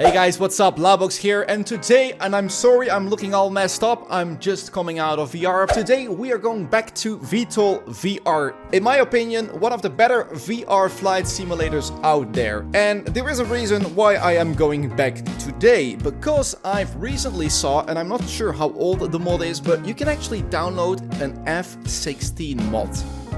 Hey guys, what's up? Laubox here, and today, and I'm sorry I'm looking all messed up, I'm just coming out of VR. Today we are going back to VTOL VR. In my opinion, one of the better VR flight simulators out there. And there is a reason why I am going back today, because I've recently saw, and I'm not sure how old the mod is, but you can actually download an F16 mod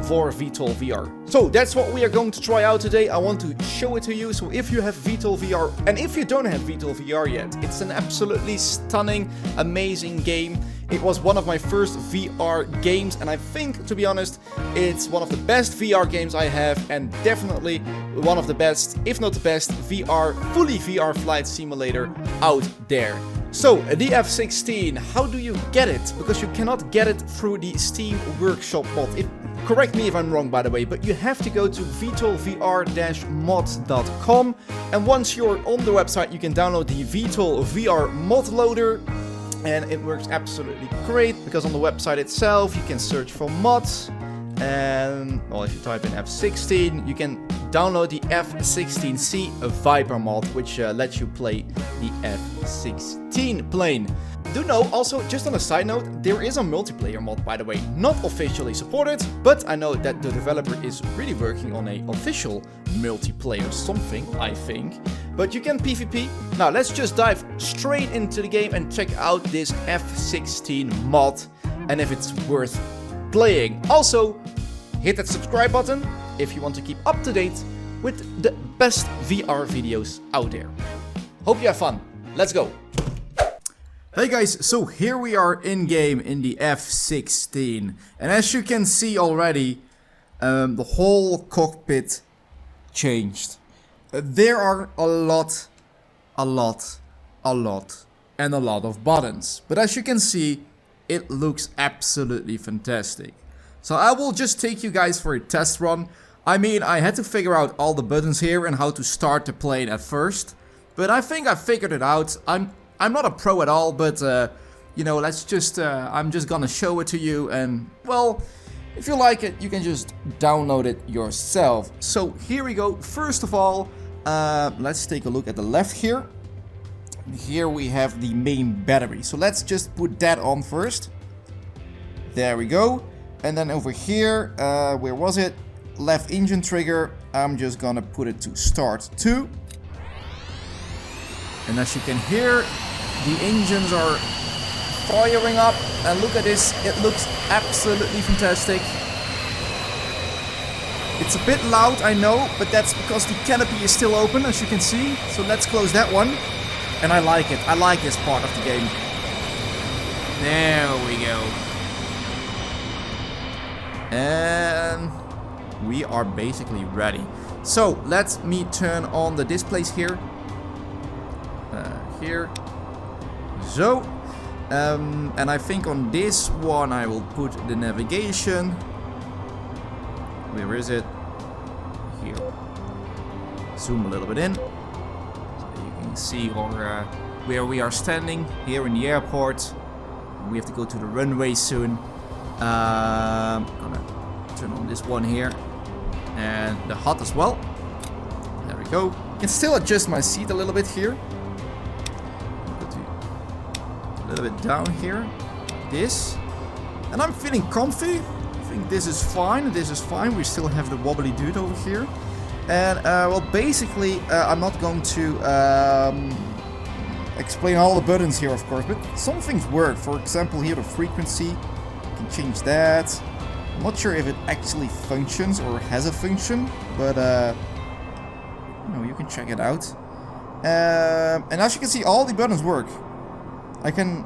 for VTOL VR. So that's what we are going to try out today. I want to show it to you. So if you have VTOL VR, and if you don't have VTOL VR yet, it's an absolutely stunning, amazing game. It was one of my first VR games, and I think, to be honest, it's one of the best VR games I have, and definitely one of the best, if not the best, fully VR flight simulator out there. So, the F16, how do you get it? Because you cannot get it through the Steam Workshop mod. Correct me if I'm wrong, by the way, but you have to go to vtolvr-mod.com, and once you're on the website, you can download the VTOL VR mod loader, and it works absolutely great, because on the website itself, you can search for mods, and, well, if you type in F16, you can download the F16C Viper mod, which lets you play the F16 plane. Do know, also, just on a side note, there is a multiplayer mod, by the way, not officially supported, but I know that the developer is really working on an official multiplayer something, I think. But you can PvP. Now, let's just dive straight into the game and check out this F16 mod, and if it's worth playing. Also, hit that subscribe button if you want to keep up to date with the best VR videos out there. Hope you have fun. Let's go. Hey guys, so here we are in game in the F16, and as you can see already, the whole cockpit changed. There are a lot of buttons, but as you can see, it looks absolutely fantastic. So I will just take you guys for a test run. I mean, I had to figure out all the buttons here and how to start the plane at first, but I think I figured it out. I'm not a pro at all, but you know, let's just I'm just gonna show it to you, and well, if you like it, you can just download it yourself. So here we go. First of all, let's take a look at the left here. Here we have the main battery, so let's just put that on first. There we go. And then over here, where was it? Left engine trigger, I'm just gonna put it to start 2. And as you can hear, the engines are firing up, and look at this, it looks absolutely fantastic. It's a bit loud, I know, but that's because the canopy is still open, as you can see. So let's close that one. And I like it, I like this part of the game. There we go. And we are basically ready. So let me turn on the displays here. Here. So, and I think on this one I will put the navigation. Where is it? Here. Zoom a little bit in, so you can see where we are standing here in the airport. We have to go to the runway soon. I'm gonna turn on this one here, and the HUD as well. There we go. I can still adjust my seat a little bit here. A little bit down here, this, and I'm feeling comfy. I think this is fine. This is fine. We still have the wobbly dude over here, and well, basically, I'm not going to explain all the buttons here, of course, but some things work. For example, here the frequency, you can change that. I'm not sure if it actually functions or has a function, but you know, you can check it out. And as you can see, all the buttons work. I can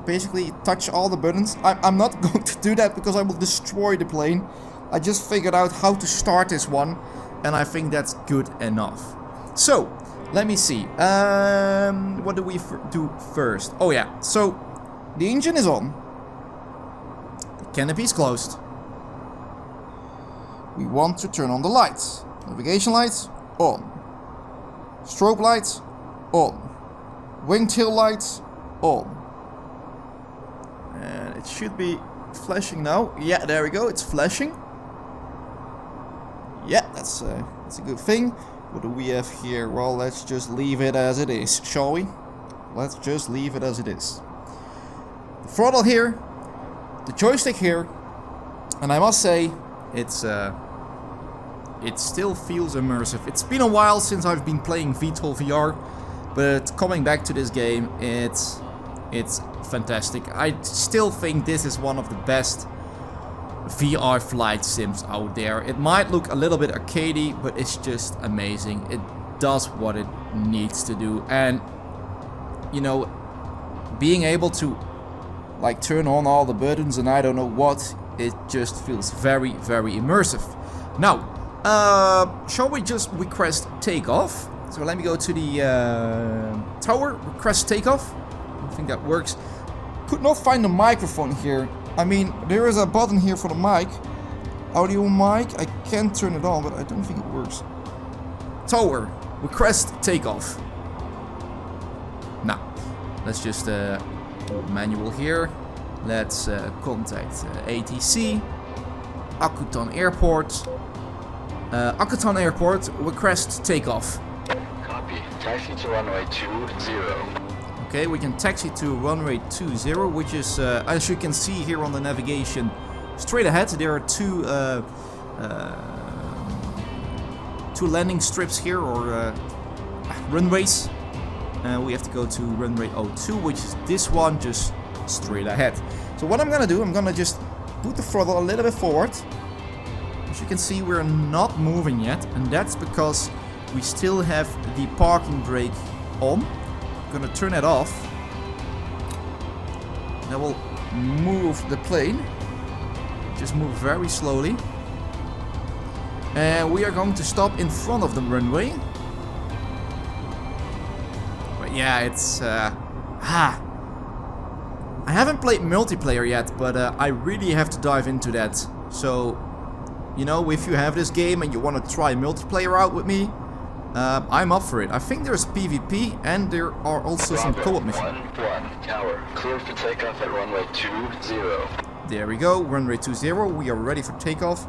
basically touch all the buttons. I'm not going to do that because I will destroy the plane. I just figured out how to start this one, and I think that's good enough. So, let me see. What do we do first? Oh yeah, so the engine is on. The canopy is closed. We want to turn on the lights. Navigation lights, on. Strobe lights, on. Wingtail lights, on. And it should be flashing now. Yeah, there we go, it's flashing. Yeah, that's a good thing. What do we have here? Well, let's just leave it as it is, shall we? Let's just leave it as it is. The throttle here, the joystick here, and I must say, it still feels immersive. It's been a while since I've been playing VTOL VR, but coming back to this game, it's fantastic. I still think this is one of the best VR flight sims out there. It might look a little bit arcadey, but it's just amazing. It does what it needs to do, and you know, being able to like turn on all the buttons and I don't know what, it just feels very, very immersive. Now, shall we just request takeoff? So let me go to the tower, request takeoff. I think that works. Could not find the microphone here. I mean, there is a button here for the mic. Audio mic, I can turn it on, but I don't think it works. Tower, request takeoff. Now, let's just manual here. Let's contact ATC, Akutan Airport. Akutan Airport, request takeoff. Copy. Taxi to runway 20. Okay, we can taxi to runway 20, which is, as you can see here on the navigation, straight ahead. There are two landing strips here, or runways. We have to go to runway 02, which is this one, just straight ahead. So what I'm gonna do, I'm gonna just put the throttle a little bit forward. As you can see, we're not moving yet, and that's because we still have the parking brake on. I'm gonna turn it off. That will move the plane. Just move very slowly. And we are going to stop in front of the runway. But yeah, it's I haven't played multiplayer yet, but I really have to dive into that. So, you know, if you have this game and you want to try multiplayer out with me, I'm up for it. I think there's PvP and there are also some co-op missions. 1-1 tower, clear for takeoff at runway 20. There we go, runway 20. We are ready for takeoff.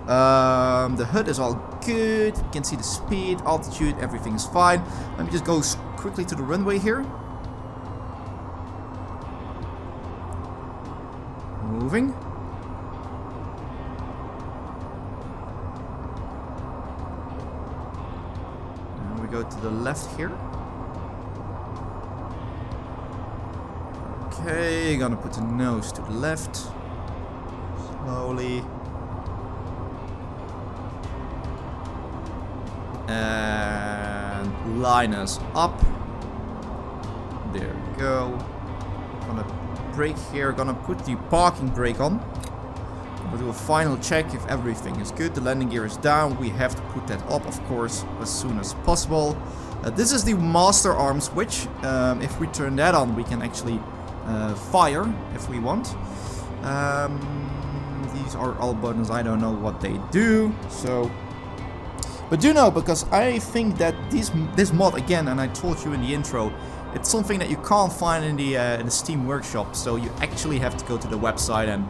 The HUD is all good. You can see the speed, altitude, everything is fine. Let me just go quickly to the runway here. Moving. And we go to the left here. Okay, gonna put the nose to the left. Slowly. And line us up. There we go. Gonna brake here, gonna put the parking brake on. We'll do a final check if everything is good. The landing gear is down. We have to put that up, of course, as soon as possible. This is the master arm switch. If we turn that on, we can actually fire if we want. These are all buttons. I don't know what they do. So, but do know, because I think that this mod again, and I told you in the intro, it's something that you can't find in the Steam workshop. So you actually have to go to the website and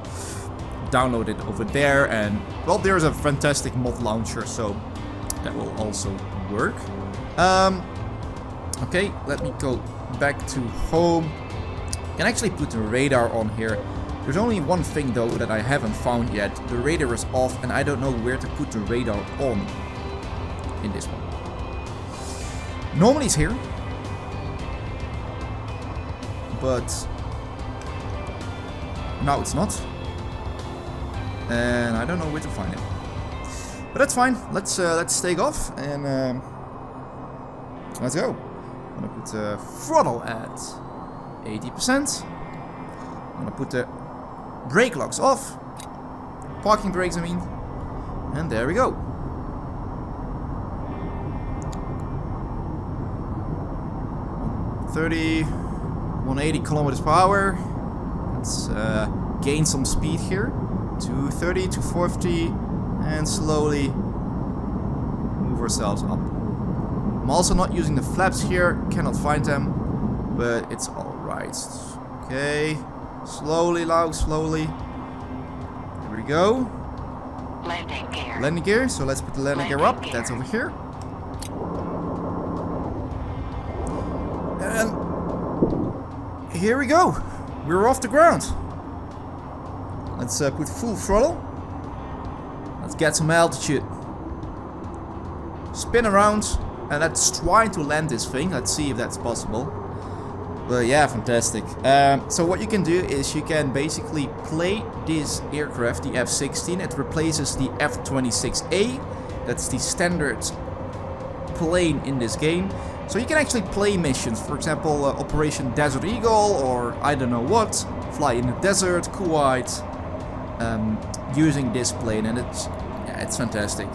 download it over there. And well, there's a fantastic mod launcher, so that will also work. Okay, let me go back to home. I can actually put the radar on here. There's only one thing though that I haven't found yet. The radar is off and I don't know where to put the radar on in this one. Normally it's here, but now it's not. And I don't know where to find it. But that's fine. Let's take off and let's go. I'm gonna put the throttle at 80%. I'm gonna put the brake locks off. Parking brakes, I mean. And there we go. 180 kilometers per hour. Let's gain some speed here. 230, 240, and slowly move ourselves up. I'm also not using the flaps here, cannot find them, but it's alright. Okay, slowly, Lau, slowly. There we go. Landing gear. Landing gear, so let's put the landing gear up. That's over here. here we go. We're off the ground. Let's put full throttle. Let's get some altitude. Spin around and let's try to land this thing. Let's see if that's possible. But yeah, fantastic. So what you can do is you can basically play this aircraft, the F16. It replaces the F26A. That's the standard plane in this game. So you can actually play missions, for example, Operation Desert Eagle, or I don't know what, fly in the desert, Kuwait, using this plane, and it's fantastic.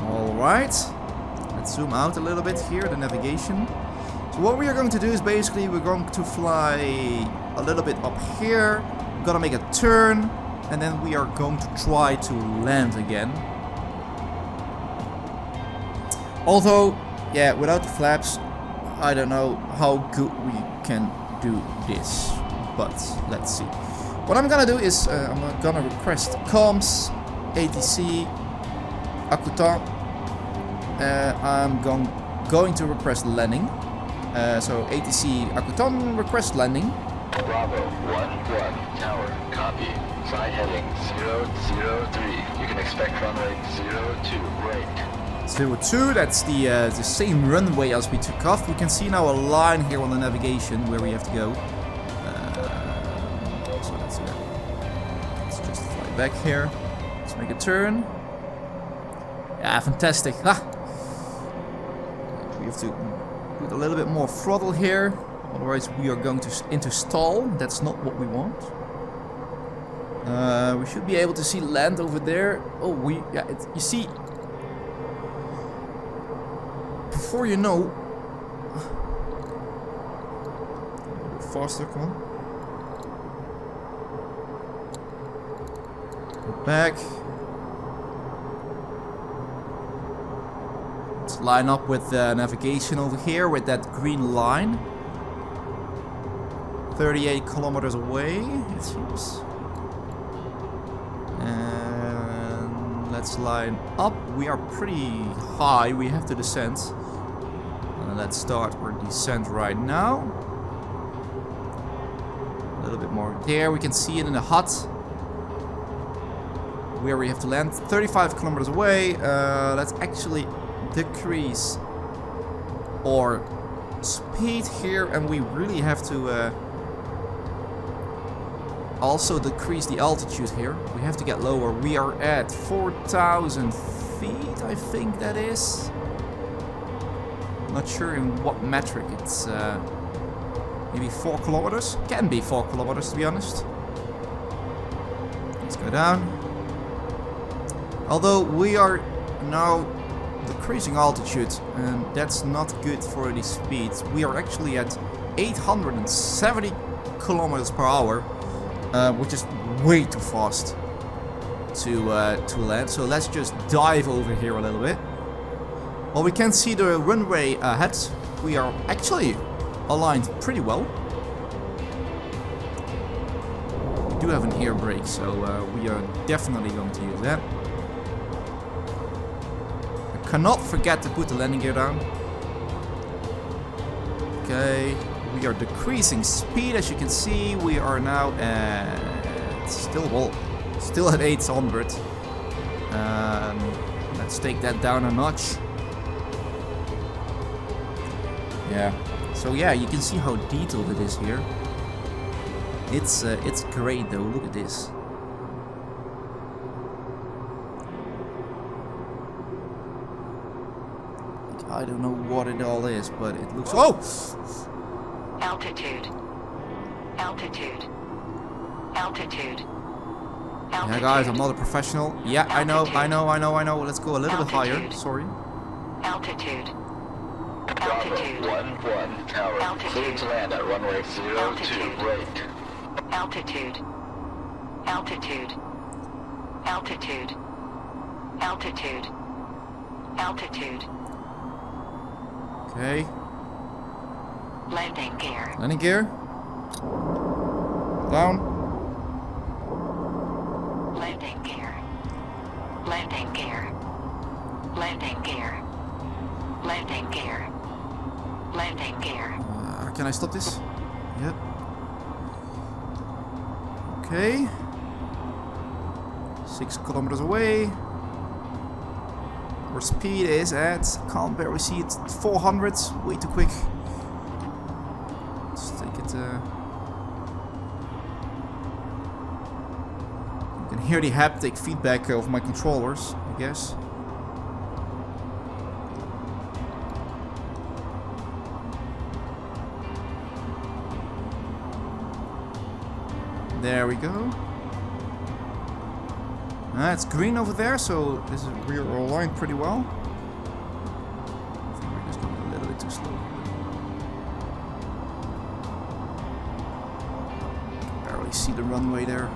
All right, let's zoom out a little bit here, the navigation. So what we are going to do is basically we're going to fly a little bit up here. We're gonna make a turn, and then we are going to try to land again. Although, yeah, without the flaps, I don't know how good we can do this. But let's see. What I'm gonna do is I'm gonna request comms, ATC, Akuta. I'm going to request landing. So ATC Akuton request landing. Bravo 1-1 tower, copy. Flight heading 003. You can expect runway 02, right. 02, that's the same runway as we took off. We can see now a line here on the navigation where we have to go. So let's just fly back here. Let's make a turn. Yeah, fantastic. Ah. We have to put a little bit more throttle here. Otherwise we are going into stall. That's not what we want. We should be able to see land over there. Oh, you see... Before you know... A bit faster, come on. Go back. Let's line up with navigation over here with that green line. 38 kilometers away, it seems. And let's line up. We are pretty high, we have to descend. Let's start our descent right now. A little bit more there, we can see it in the hut. Where we have to land, 35 kilometers away. Let's actually decrease our speed here, and we really have to also decrease the altitude here. We have to get lower. We are at 4,000 feet, I think that is. Not sure in what metric. It's maybe 4 kilometers. Can be 4 kilometers, to be honest. Let's go down. Although we are now decreasing altitude, and that's not good for the speeds. We are actually at 870 kilometers per hour, which is way too fast to land. So let's just dive over here a little bit. Well, we can see the runway ahead. We are actually aligned pretty well. We do have an air brake, so we are definitely going to use that. Cannot forget to put the landing gear down. Okay, we are decreasing speed, as you can see. We are now at still at 800. Let's take that down a notch. Yeah. So yeah, you can see how detailed it is here. It's great though. Look at this. I don't know what it all is, but it looks... Oh! Altitude. Altitude. Altitude. Yeah, guys, I'm not a professional. Yeah, I know. Let's go a little bit higher. Sorry. Altitude. Bravo 1-1 tower. Clear to land at runway 02, right. Altitude. Altitude. Altitude. Altitude. Altitude. Okay. Landing gear. Landing gear. Down. Landing gear. Landing gear. Landing gear. Landing gear. Landing gear. can I stop this? Yep. Okay. 6 kilometers away. Our speed is at, can't barely see it, 400. Way too quick. Let's take it. You can hear the haptic feedback of my controllers, I guess. There we go. It's green over there, so we're aligned pretty well. I think we're just going a little bit too slow. Can barely see the runway there.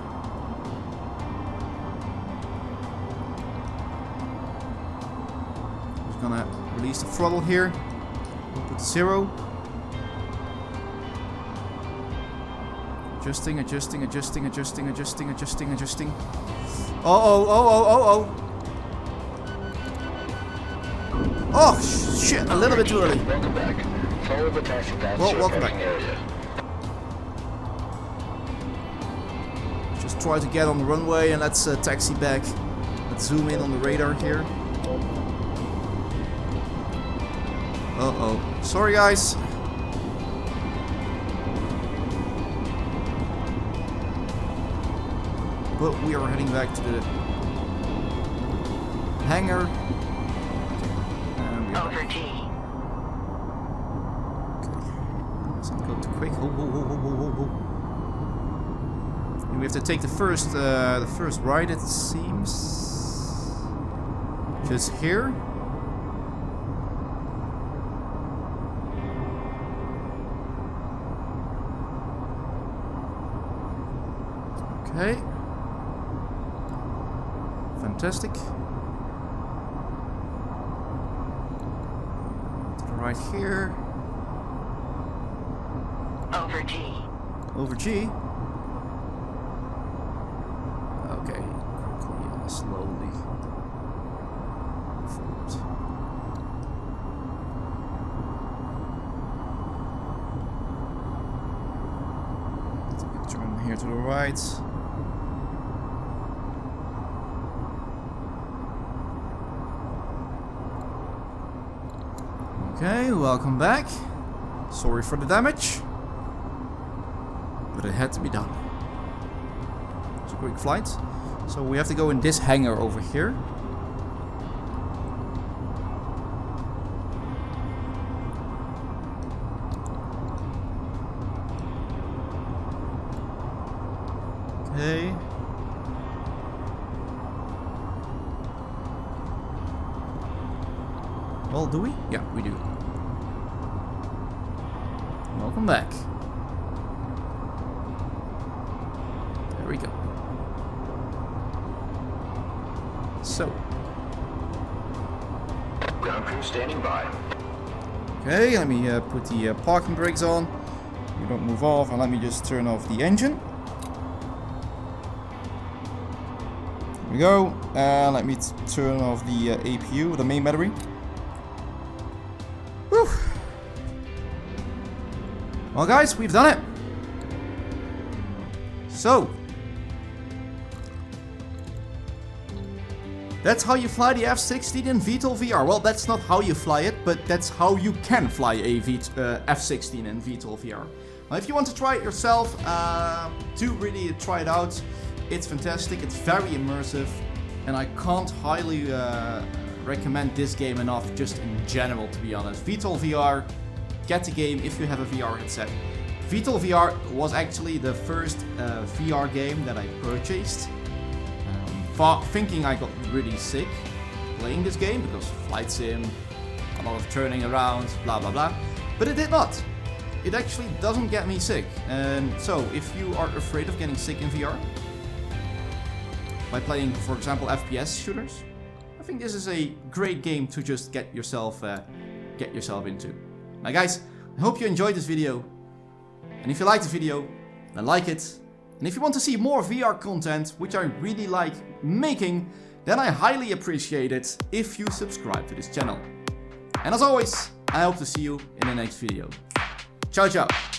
Just gonna release the throttle here. We'll put 0. Adjusting. Oh. Oh, shit, a little bit too early. Welcome back. Follow the taxi path to your parking area. Just try to get on the runway and let's taxi back. Let's zoom in on the radar here. Uh-oh. Sorry, guys. But we are heading back to the hangar. And we are Over back. G. Okay. Let's not go too quick. And we have to take the first right, it seems. Just here. Okay. Fantastic. To the right here. Over G. Over G. Okay. Quickly, slowly. Forward. Take a turn here to the right. Okay, welcome back. Sorry for the damage, but it had to be done. It's a quick flight. So we have to go in this hangar over here. Okay. Well, do we? Yeah, we do. Welcome back. There we go. So. Ground crew standing by. Okay, let me put the parking brakes on. You don't move off, and let me just turn off the engine. There we go. Let me turn off the APU, the main battery. Whew. Well, guys, we've done it. So, that's how you fly the F16 in VTOL VR. Well, that's not how you fly it, but that's how you can fly a F16 in VTOL VR. Now, if you want to try it yourself, do really try it out. It's fantastic, it's very immersive, and I can't highly recommend this game enough, just in general, to be honest. VTOL VR, get the game if you have a VR headset. VTOL VR was actually the first VR game that I purchased. Thinking I got really sick playing this game, because flight sim, a lot of turning around, blah blah blah. But it did not. It actually doesn't get me sick. And so, if you are afraid of getting sick in VR, by playing, for example, FPS shooters, I think this is a great game to just get yourself into. Now guys, I hope you enjoyed this video. And if you liked the video, then like it. And if you want to see more VR content, which I really like making, then I highly appreciate it if you subscribe to this channel. And as always, I hope to see you in the next video. Ciao, ciao.